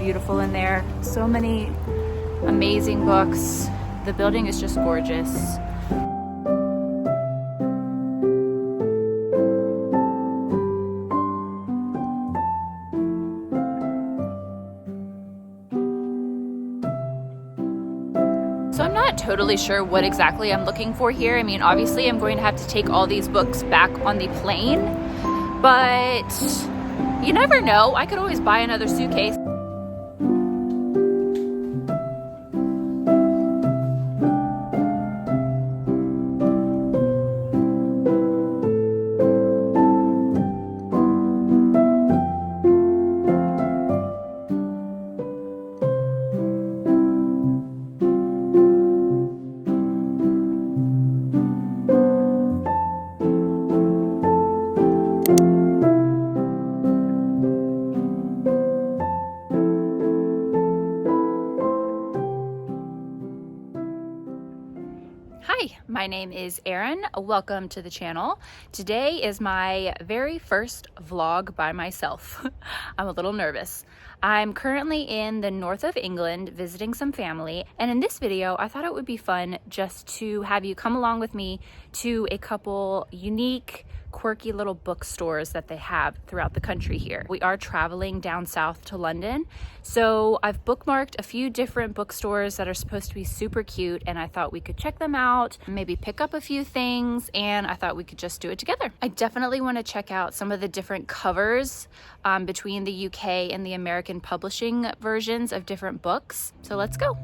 beautiful in there. So many amazing books. The building is just gorgeous. So I'm not totally sure what exactly I'm looking for here. I mean, obviously I'm going to have to take all these books back on the plane, but you never know. I could always buy another suitcase. Hi, my name is Erin. Welcome to the channel. Today is my very first vlog by myself. I'm a little nervous. I'm currently in the north of England visiting some family, and in this video I thought it would be fun just to have you come along with me to a couple unique, quirky little bookstores that they have throughout the country here. We are traveling down south to London, so I've bookmarked a few different bookstores that are supposed to be super cute, and I thought we could check them out, maybe pick up a few things, and I thought we could just do it together. I definitely want to check out some of the different covers between the UK and the American publishing versions of different books. So let's go.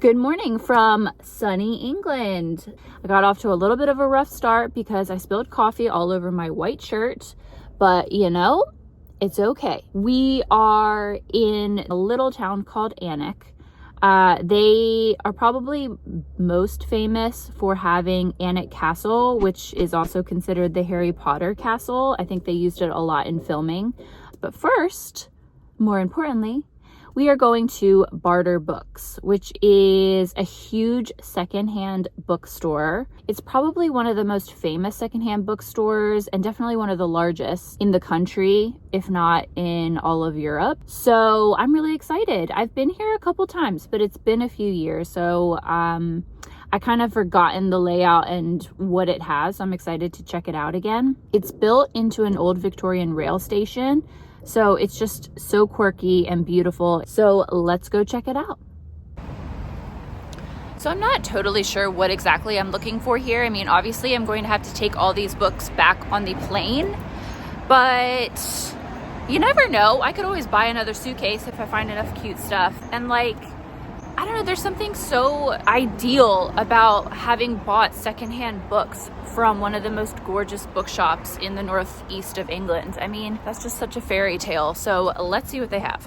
Good morning from sunny England. I got off to a little bit of a rough start because I spilled coffee all over my white shirt, but you know, it's okay. We are in a little town called Alnwick. They are probably most famous for having Alnwick Castle, which is also considered the Harry Potter castle. I think they used it a lot in filming. But first, more importantly, we are going to Barter Books, which is a huge secondhand bookstore. It's probably one of the most famous secondhand bookstores and definitely one of the largest in the country, if not in all of Europe. So I'm really excited. I've been here a couple times, but it's been a few years. So I kind of forgotten the layout and what it has. So I'm excited to check it out again. It's built into an old Victorian rail station. So it's just so quirky and beautiful. So let's go check it out. So I'm not totally sure what exactly I'm looking for here. I mean, obviously I'm going to have to take all these books back on the plane, but you never know. I could always buy another suitcase if I find enough cute stuff. And like, I don't know, there's something so ideal about having bought secondhand books from one of the most gorgeous bookshops in the northeast of England. I mean, that's just such a fairy tale. So let's see what they have.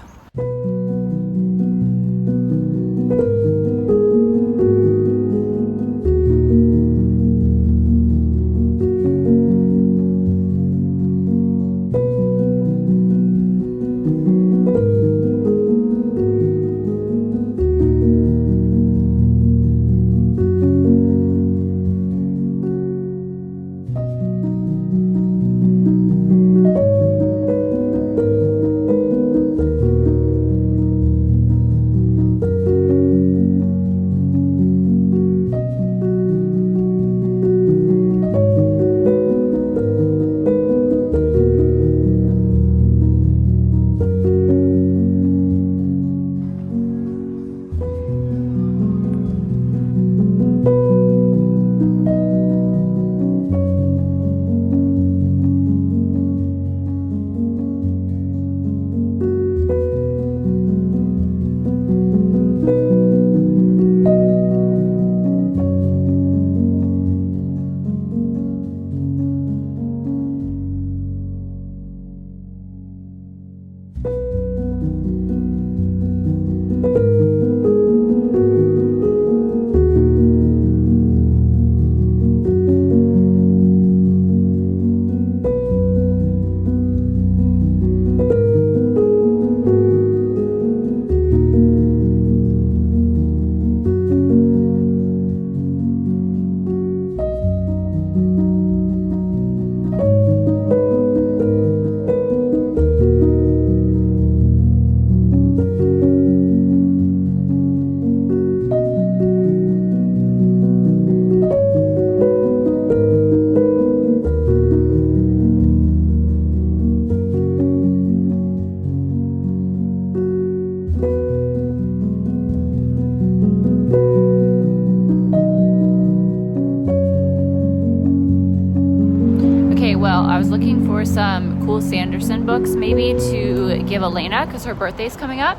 cool Sanderson books maybe to give Elena because her birthday's coming up.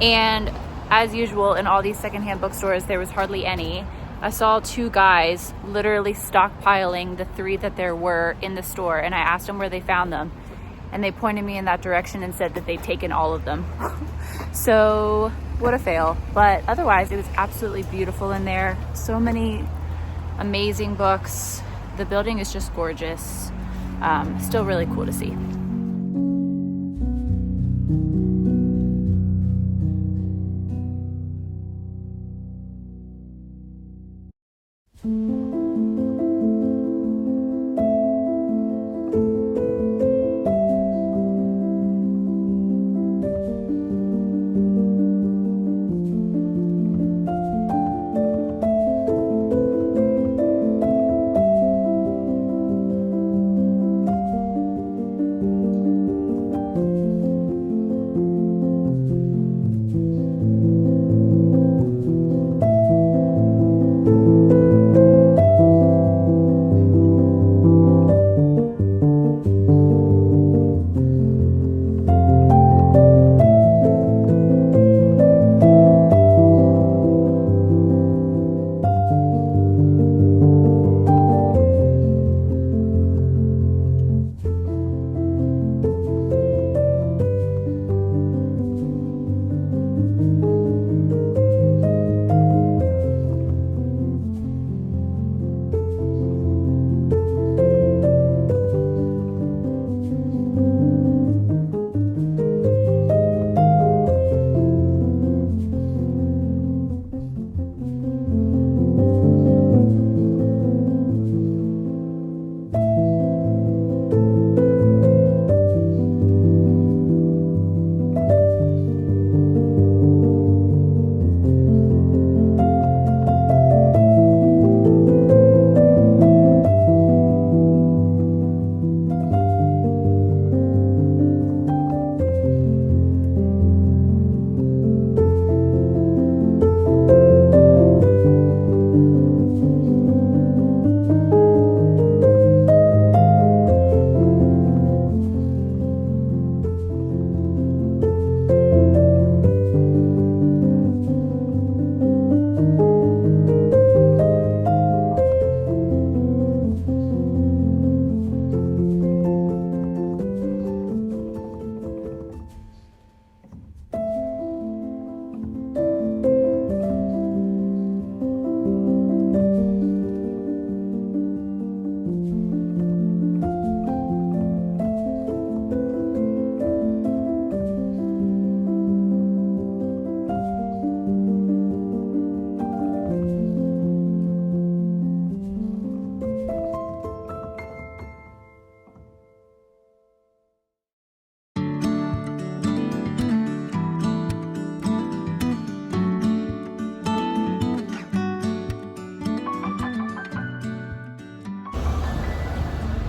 And as usual in all these secondhand bookstores, there was hardly any. I saw two guys literally stockpiling the 3 that there were in the store, and I asked them where they found them, and they pointed me in that direction and said that they'd taken all of them. So what a fail. But otherwise, it was absolutely beautiful in there. So many amazing books. The building is just gorgeous. Still really cool to see.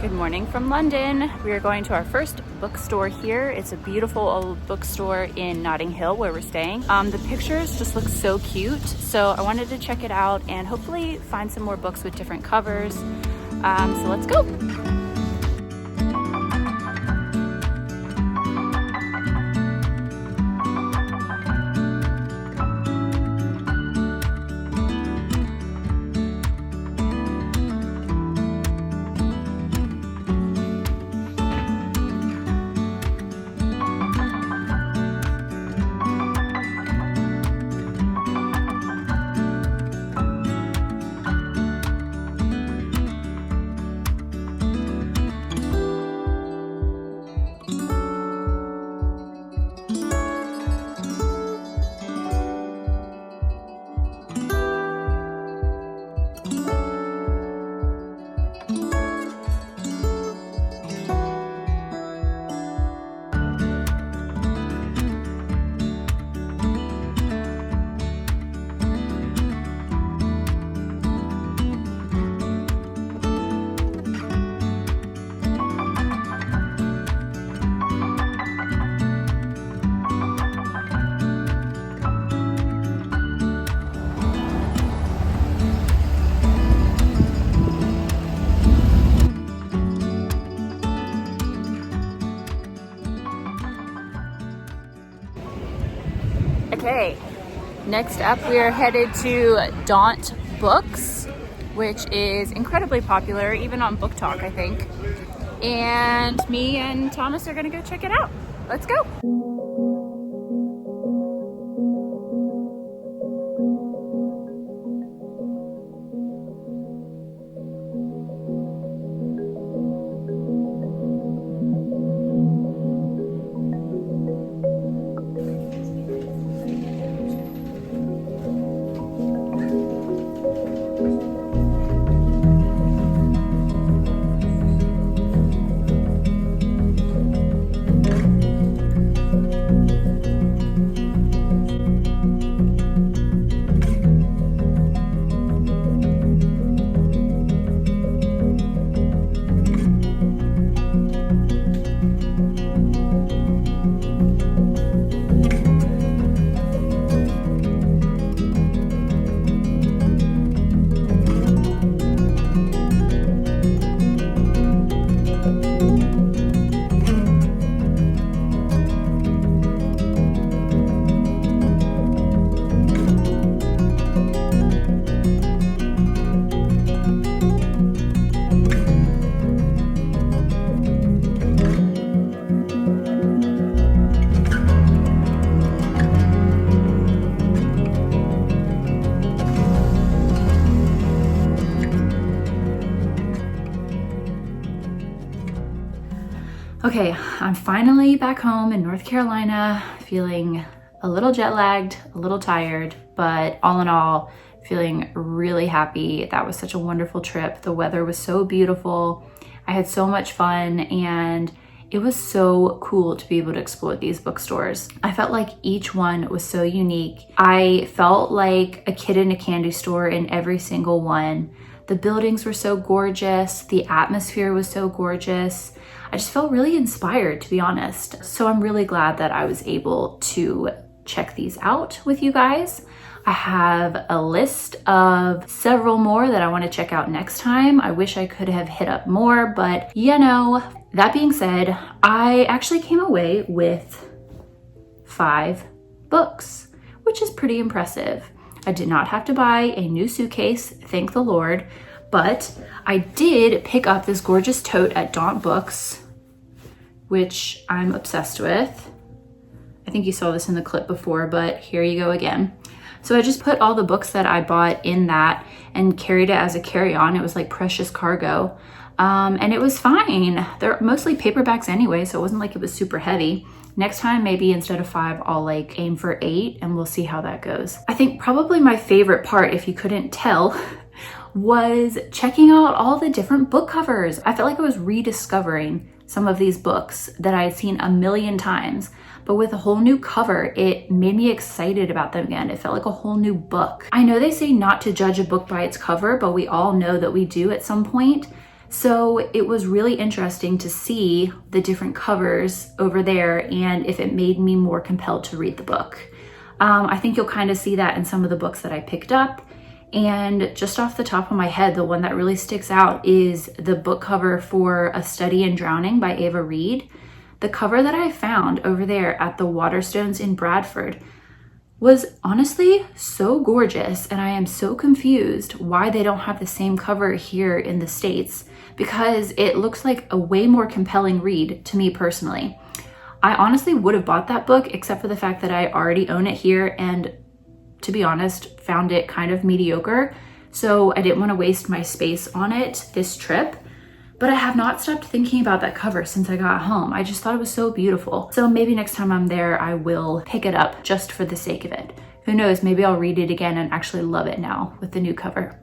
Good morning from London. We are going to our first bookstore here. It's a beautiful old bookstore in Notting Hill where we're staying. The pictures just look so cute, so I wanted to check it out and hopefully find some more books with different covers. So let's go. Okay, next up we are headed to Daunt Books, which is incredibly popular, even on Book Talk, I think. And me and Thomas are gonna go check it out. Let's go. Okay, I'm finally back home in North Carolina, feeling a little jet lagged, a little tired, but all in all, feeling really happy. That was such a wonderful trip. The weather was so beautiful. I had so much fun, and it was so cool to be able to explore these bookstores. I felt like each one was so unique. I felt like a kid in a candy store in every single one. The buildings were so gorgeous. The atmosphere was so gorgeous. I just felt really inspired, to be honest. So I'm really glad that I was able to check these out with you guys. I have a list of several more that I want to check out next time. I wish I could have hit up more, but you know, that being said, I actually came away with 5 books, which is pretty impressive. I did not have to buy a new suitcase, thank the Lord, but I did pick up this gorgeous tote at Daunt Books, which I'm obsessed with. I think you saw this in the clip before, but here you go again. So I just put all the books that I bought in that and carried it as a carry-on. It was like precious cargo. And it was fine. They're mostly paperbacks anyway, so it wasn't like it was super heavy. Next time, maybe instead of 5, I'll like aim for 8 and we'll see how that goes. I think probably my favorite part, if you couldn't tell, was checking out all the different book covers. I felt like I was rediscovering some of these books that I had seen a million times, but with a whole new cover, it made me excited about them again. It felt like a whole new book. I know they say not to judge a book by its cover, but we all know that we do at some point. So it was really interesting to see the different covers over there and if it made me more compelled to read the book. I think you'll kind of see that in some of the books that I picked up. And just off the top of my head, the one that really sticks out is the book cover for A Study in Drowning by Ava Reed. The cover that I found over there at the Waterstones in Bradford was honestly so gorgeous, and I am so confused why they don't have the same cover here in the States, because it looks like a way more compelling read to me personally. I honestly would have bought that book except for the fact that I already own it here, and to be honest, found it kind of mediocre, so I didn't want to waste my space on it this trip. But I have not stopped thinking about that cover since I got home. I just thought it was so beautiful. So maybe next time I'm there, I will pick it up just for the sake of it. Who knows, maybe I'll read it again and actually love it now with the new cover.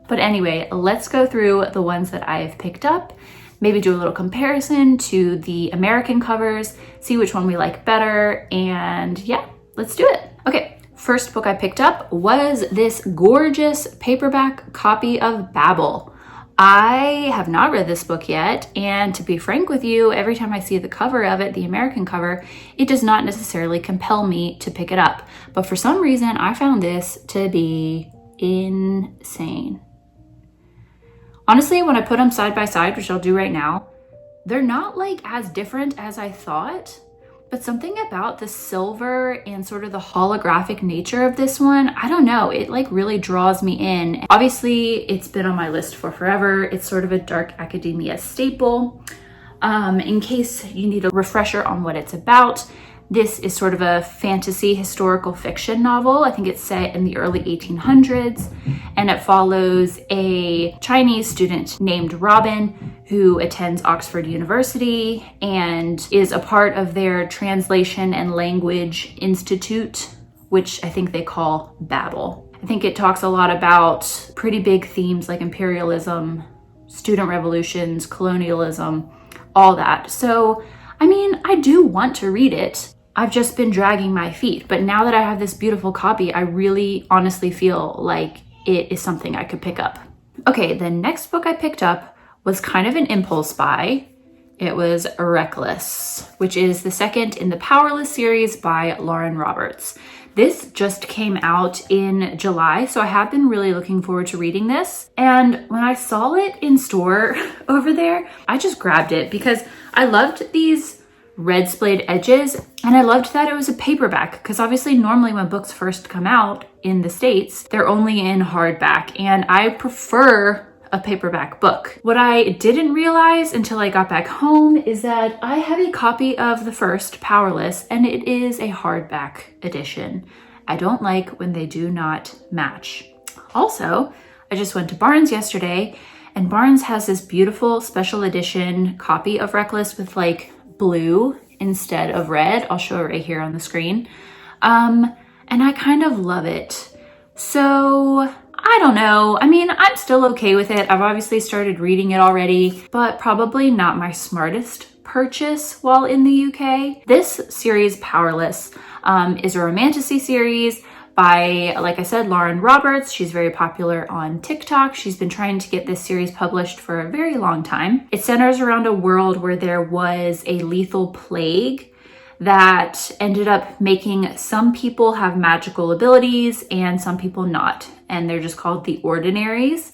But anyway, let's go through the ones that I've picked up, maybe do a little comparison to the American covers, see which one we like better, and yeah, let's do it. Okay. First book I picked up was this gorgeous paperback copy of Babel. I have not read this book yet, and to be frank with you, every time I see the cover of it, the American cover, it does not necessarily compel me to pick it up. But for some reason, I found this to be insane. Honestly, when I put them side by side, which I'll do right now, they're not like as different as I thought, But something about the silver and sort of the holographic nature of this one, I don't know, it like really draws me in. Obviously, it's been on my list for forever. It's sort of a dark academia staple. In case you need a refresher on what it's about, this is sort of a fantasy historical fiction novel. I think it's set in the early 1800s, and it follows a Chinese student named Robin who attends Oxford University and is a part of their Translation and Language Institute, which I think they call Babel. I think it talks a lot about pretty big themes like imperialism, student revolutions, colonialism, all that. So, I mean, I do want to read it. I've just been dragging my feet, but now that I have this beautiful copy, I really honestly feel like it is something I could pick up. Okay, the next book I picked up was kind of an impulse buy. It was Reckless, which is the second in the Powerless series by Lauren Roberts. This just came out in July, so I have been really looking forward to reading this. And when I saw it in store over there, I just grabbed it because I loved these red splayed edges, and I loved that it was a paperback, because obviously normally when books first come out in the States, they're only in hardback, and I prefer a paperback book. What I didn't realize until I got back home is that I have a copy of the first, Powerless, and it is a hardback edition. I don't like when they do not match. Also, I just went to Barnes yesterday, and Barnes has this beautiful special edition copy of Reckless with like blue instead of red. I'll show it right here on the screen. And I kind of love it. So I don't know. I mean, I'm still okay with it. I've obviously started reading it already, but probably not my smartest purchase while in the UK. This series, Powerless, is a romantasy series by, like I said, Lauren Roberts. She's very popular on TikTok. She's been trying to get this series published for a very long time. It centers around a world where there was a lethal plague that ended up making some people have magical abilities and some people not, and they're just called the Ordinaries.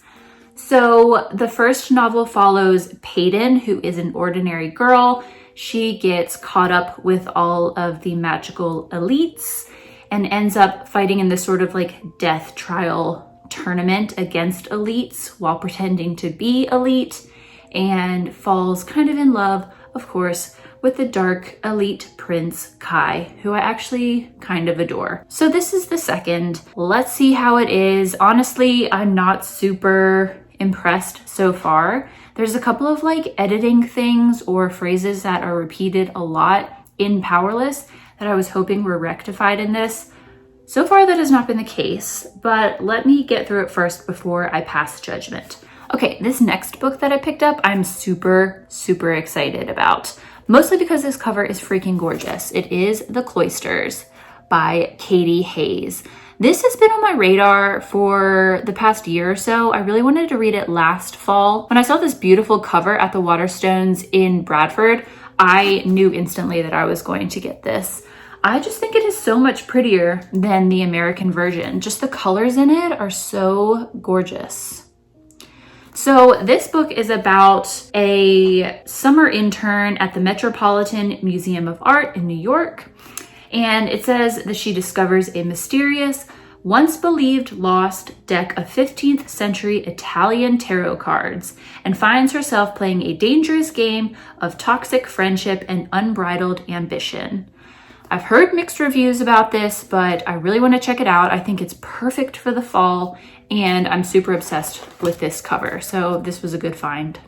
So the first novel follows Peyton, who is an ordinary girl. She gets caught up with all of the magical elites and ends up fighting in this sort of like death trial tournament against elites while pretending to be elite, and falls kind of in love, of course, with the dark elite prince Kai, who I actually kind of adore. So this is the second. Let's see how it is. Honestly, I'm not super impressed so far. There's a couple of like editing things or phrases that are repeated a lot in Powerless that I was hoping were rectified in this. So far that has not been the case, but let me get through it first before I pass judgment. Okay, this next book that I picked up, I'm super, super excited about. Mostly because this cover is freaking gorgeous. It is The Cloisters by Katie Hayes. This has been on my radar for the past year or so. I really wanted to read it last fall. When I saw this beautiful cover at the Waterstones in Bradford, I knew instantly that I was going to get this. I just think it is so much prettier than the American version. Just the colors in it are so gorgeous. So this book is about a summer intern at the Metropolitan Museum of Art in New York. And it says that she discovers a mysterious, once believed lost deck of 15th century Italian tarot cards and finds herself playing a dangerous game of toxic friendship and unbridled ambition. I've heard mixed reviews about this, but I really want to check it out. I think it's perfect for the fall, and I'm super obsessed with this cover, so this was a good find.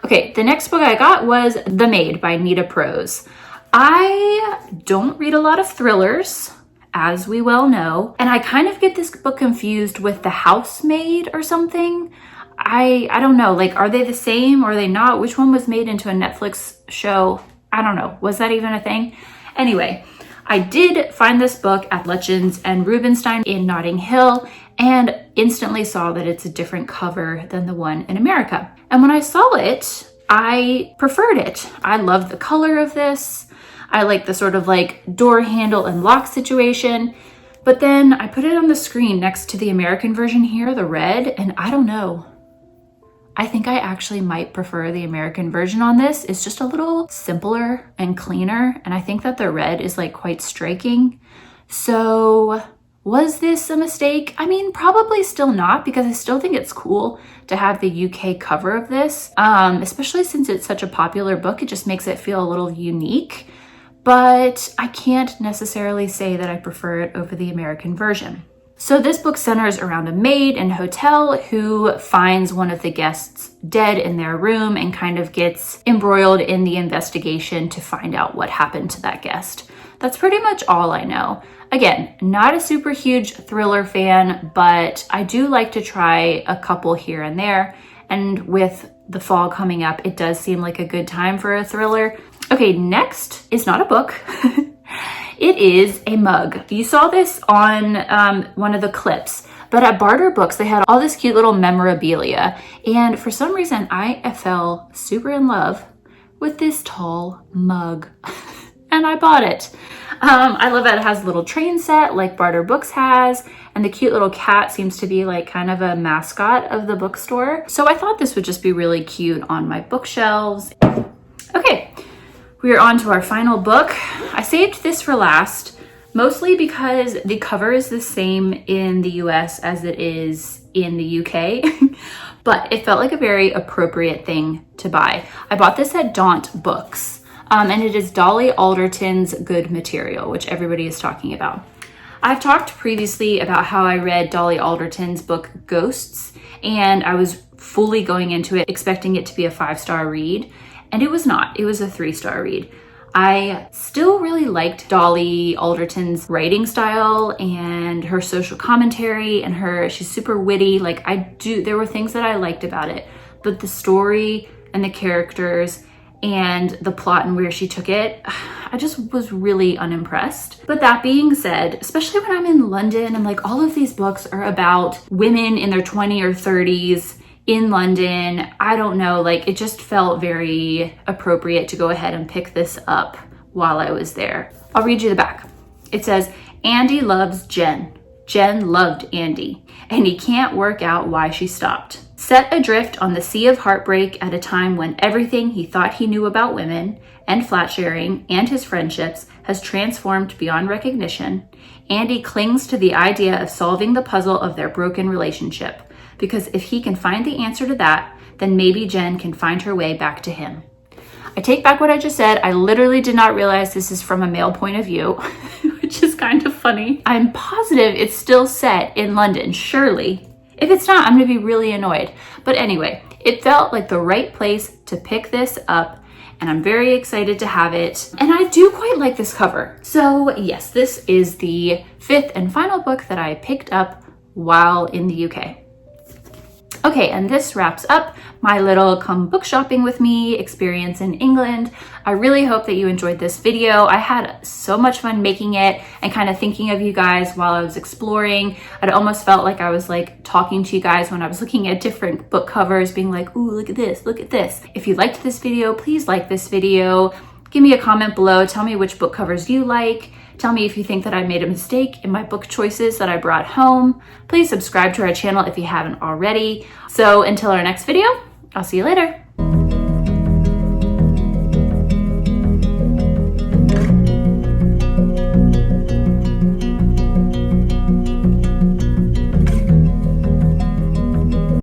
Okay, the next book I got was The Maid by Nita Prose. I don't read a lot of thrillers, as we well know, and I kind of get this book confused with The Housemaid or something. I don't know, like, are they the same or are they not? Which one was made into a Netflix show? I don't know. Was that even a thing? Anyway, I did find this book at Lutyens and Rubinstein in Notting Hill and instantly saw that it's a different cover than the one in America. And when I saw it, I preferred it. I love the color of this. I like the sort of like door handle and lock situation. But then I put it on the screen next to the American version here, the red, and I don't know. I think I actually might prefer the American version on this. It's just a little simpler and cleaner, and I think that the red is like quite striking. So was this a mistake? I mean, probably still not, because I still think it's cool to have the UK cover of this, especially since it's such a popular book. It just makes it feel a little unique, but I can't necessarily say that I prefer it over the American version. So this book centers around a maid in a hotel who finds one of the guests dead in their room and kind of gets embroiled in the investigation to find out what happened to that guest. That's pretty much all I know. Again, not a super huge thriller fan, but I do like to try a couple here and there. And with the fall coming up, it does seem like a good time for a thriller. Okay, next is not a book. It is a mug. You saw this on one of the clips, but at Barter Books, they had all this cute little memorabilia. And for some reason, I fell super in love with this tall mug and I bought it. I love that it has a little train set like Barter Books has, and the cute little cat seems to be like kind of a mascot of the bookstore. So I thought this would just be really cute on my bookshelves. Okay. We are on to our final book. I saved this for last, mostly because the cover is the same in the US as it is in the UK, but it felt like a very appropriate thing to buy. I bought this at Daunt Books, and it is Dolly Alderton's Good Material, which everybody is talking about. I've talked previously about how I read Dolly Alderton's book Ghosts, and I was fully going into it expecting it to be a 5-star read. And it was not. It was a 3-star read. I still really liked Dolly Alderton's writing style and her social commentary, and she's super witty. Like there were things that I liked about it, but the story and the characters and the plot and where she took it, I just was really unimpressed. But that being said, especially when I'm in London, I'm like, all of these books are about women in their 20s or 30s in London. I don't know, like it just felt very appropriate to go ahead and pick this up while I was there. I'll read you the back. It says, Andy loves Jen. Jen loved Andy, and he can't work out why she stopped. Set adrift on the sea of heartbreak at a time when everything he thought he knew about women and flat sharing and his friendships has transformed beyond recognition, Andy clings to the idea of solving the puzzle of their broken relationship. Because if he can find the answer to that, then maybe Jen can find her way back to him. I take back what I just said. I literally did not realize this is from a male point of view, which is kind of funny. I'm positive it's still set in London, surely. If it's not, I'm gonna be really annoyed. But anyway, it felt like the right place to pick this up, and I'm very excited to have it. And I do quite like this cover. So yes, this is the 5th and final book that I picked up while in the UK. Okay, and this wraps up my little come book shopping with me experience in England. I really hope that you enjoyed this video. I had so much fun making it and kind of thinking of you guys while I was exploring. It almost felt like I was like talking to you guys when I was looking at different book covers, being like, ooh, look at this, look at this. If you liked this video, please like this video. Give me a comment below. Tell me which book covers you like. Tell me if you think that I made a mistake in my book choices that I brought home. Please subscribe to our channel if you haven't already. So until our next video, I'll see you later.